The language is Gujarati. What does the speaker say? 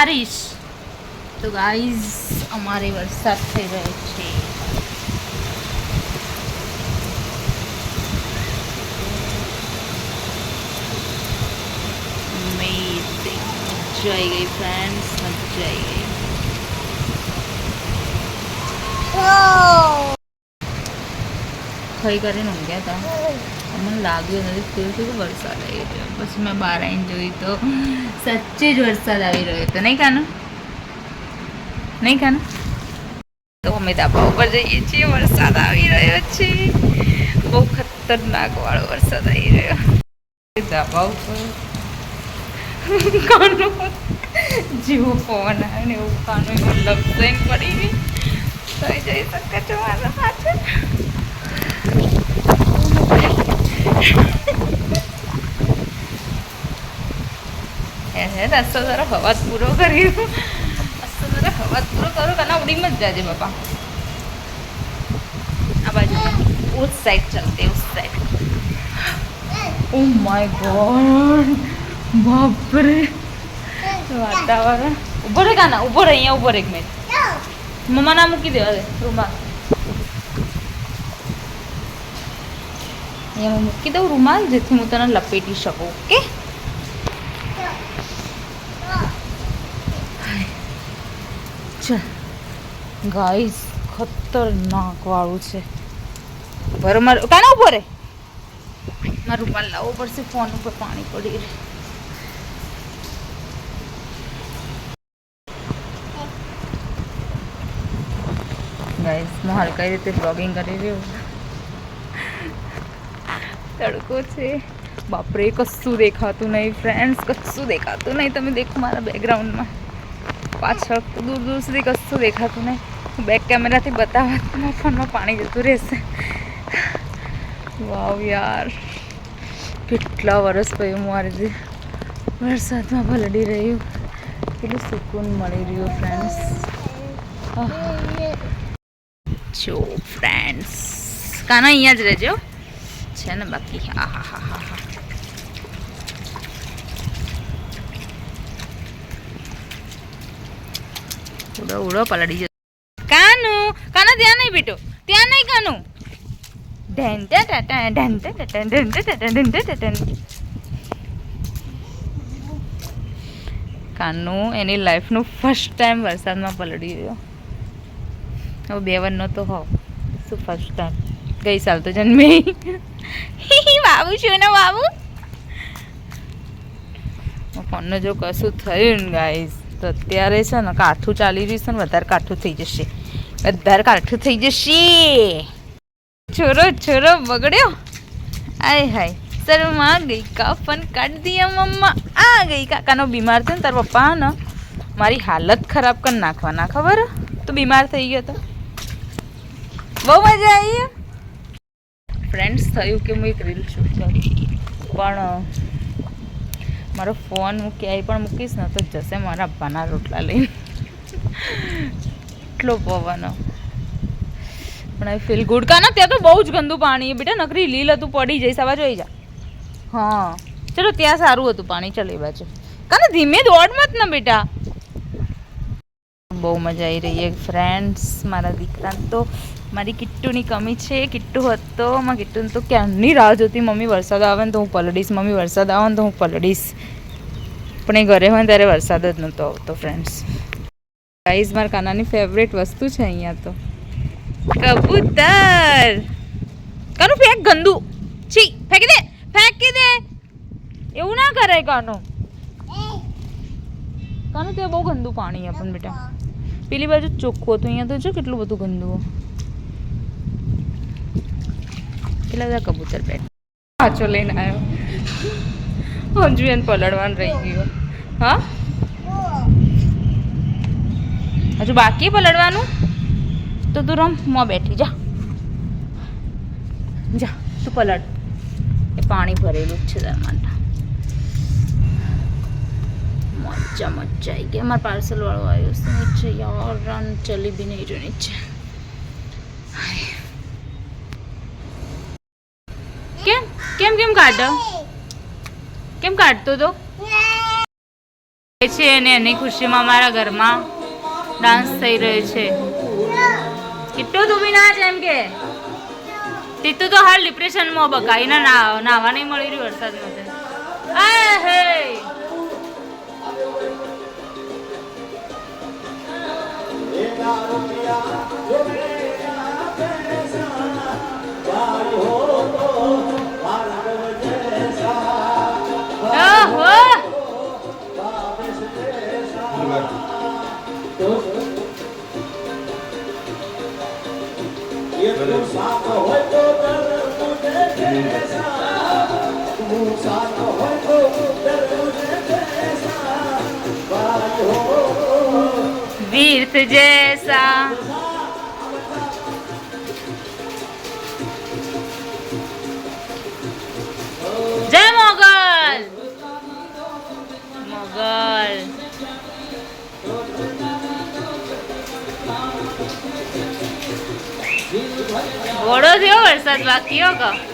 बारिश। तो गाइस हमारे वरसाद થઈ રહ્યો છે। मजा आई गई फ्रेंड्स, मजा आई गई। खाई कर ઊંઘ્યા હતા। મને લાગ્યું નથી કે વરસાદ આવી રહ્યો, પછી મેં બહાર આવીને જોઈ તો સચ્ચે જ વરસાદ આવી રહ્યો હતો। નહીં કાનો, નહીં કાનો? તો અમે ધાબા ઉપર જઈએ છીએ, વરસાદ આવી રહ્યો છે, બહુ ખતરનાક વાળો વરસાદ આવી રહ્યો। ધાબા ઉપર કાનો જેવો પવન આવે ને એવું કાનો એમાં લપસાઈને પડી ગઈ, થઈ જઈ શકે છે મારા હાથે। રસ્તો જરા હવા પૂરો કર્યો, રસ્તો જરા હવા પૂરો કરો કાના ઉડીમાં જ જાજે બાપા। આ બાજુ ઉસ સાઈડ ચલતે, ઉસ સાઈડ। ઓ માય ગોડ, બાપરે વાતાવરણ। ઉભો રે કાના, ઉભો રે, અહીંયા ઉભો રે 1 મિનિટ। મમ્મા ના મૂકી દેવા દે રૂમાલ, અહીંયા મૂકી દઉં રૂમાલ, જેથી હું તને લપેટી શકું। ઓકે ચલ ગાઈસ, ખતરનાક વાળું છે। બરોબર કાના ઉભો રે, મારું રૂમાલ લાવવો પડશે, ફોન ઉપર પાણી પડી રહે। ગાઈસ હું હલકી રીતે બ્લોગિંગ કરી રહ્યો, તડકો છે બાપરે, કશું દેખાતું નહીં ફ્રેન્ડ્સ, કશું દેખાતું નહીં। તમે દેખો મારા બેકગ્રાઉન્ડમાં પાછળ દૂર દૂર સુધી કશું દેખાતું નહીં। હું બેક કેમેરાથી બતાવવા તો મારા ફોનમાં પાણી જતું રહેશે। વાવ યાર, કેટલા વર્ષ પછી હું આ રીતે વરસાદમાં પલળી રહ્યું, કેટલું સુકૂન મળી રહ્યું ફ્રેન્ડ્સ। જો ફ્રેન્ડ્સ કાના અહીંયા જ રહેજો છે ને બાકી। હા હા હા હા હા, ઉડો ઉડો પલળી જતો। કાનું કાના ત્યાં નહીં બેટો, ત્યાં નહીં કાનું। કાનું એની લાઈફનું ફર્સ્ટ ટાઈમ વરસાદમાં પલળી ગયો। હવે 2 વર્ષનો તો હોવ, શું ફર્સ્ટ ટાઈમ? ગઈ સાલ તો જન્મે। બાબુ શું ને બાબુ, ફોનને જો કશું થયું ને ગાઈસ તો અત્યારે છે ને કાઠું ચાલી રહ્યું છે ને, વધારે કાઠું થઈ જશે, વધારે કાઠું થઈ જશે। છોરો છોરો બગડ્યો, આય હાય શર્મા ગઈ, કાફન કાઢ દિયા મમ્મા આ ગઈ। કાકાનો બીમાર થયો ને, તાર પપ્પા ને મારી હાલત ખરાબ કરી નાખવાના, ખબર? તો બીમાર થઈ ગયો તો બહુ મજા આવી ફ્રેન્ડ્સ। થયું કે હું એક રીલ શૂટ કરું, પણ મારો ફોન હું ક્યાંય પણ મૂકીશ ને તો જશે મારા અબ્બાના રોટલા લઈને। એટલો પવન, પણ આઈ ફીલ ગુડ। કાના ત્યાં તો બહુ જ ગંદુ પાણી બેટા, નકરી લીલ હતું, પડી જઈશ, આવા જોઈ જા। હા ચલો ત્યાં સારું હતું પાણી, ચલો એ બાજુ। કાના ધીમે દોડ મત ને બેટા। બહુ મજા આવી રહી છે ફ્રેન્ડ્સ। મારા દીકરાને તો મારી કિટ્ટુની કમી છે। કિટ્ટુ હતો, મારા કિટ્ટુને તો ક્યારની રાહ જોતી, મમ્મી વરસાદ આવે ને તો હું પલળીશ, મમ્મી વરસાદ આવે ને તો હું પલળીશ, પણ એ ઘરે હોય ત્યારે વરસાદ જ નહોતો આવતો ફ્રેન્ડ્સ। ગાઈઝ મારા કાનાની ફેવરેટ વસ્તુ છે અહીંયા તો કબૂતર। કાનું ફેંક, ગંદુ છી, ફેંકી દે, ફેંકી દે, એવું ના કરાય કાનું। કાનું ત્યાં બહુ ગંદુ પાણી આપણ બેટા, પેલી બાજુ ચોખ્ખું હતું, અહીંયા તો જો કેટલું બધું ગંદુ। કેટલા બધા કબૂતર બેઠ, પાછો લઈને આવ્યો, હજુ એને પલળવાનું રહી ગયું। હા હજુ બાકી પલળવાનું, તો તું રમ, માં બેઠી જા, જા તું પલળ, એ પાણી ભરેલું જ છે તાર માટે। મજા મજા આવી ગઈ। અમારા પાર્સલ વાળો આવ્યો છે નીચે, યાર રન ચલી બી નહીં રહ્યો નીચે। કેમ કેમ કેમ કાઢો, કેમ કાઢતો તો? છે અને એની ખુશીમાં મારા ઘરમાં ડાન્સ થઈ રહ્યો છે. કેટલું તું બી ના એમ કે તીતું તો હાલ ડિપ્રેશનમાં બકાઈને નાવા નહીં મળી રહ્યું વરસાદમાં. આ હે વીર જૈસા જય મોગલ મોગલ ઘોડો થયો વરસાદ બાકી હો કા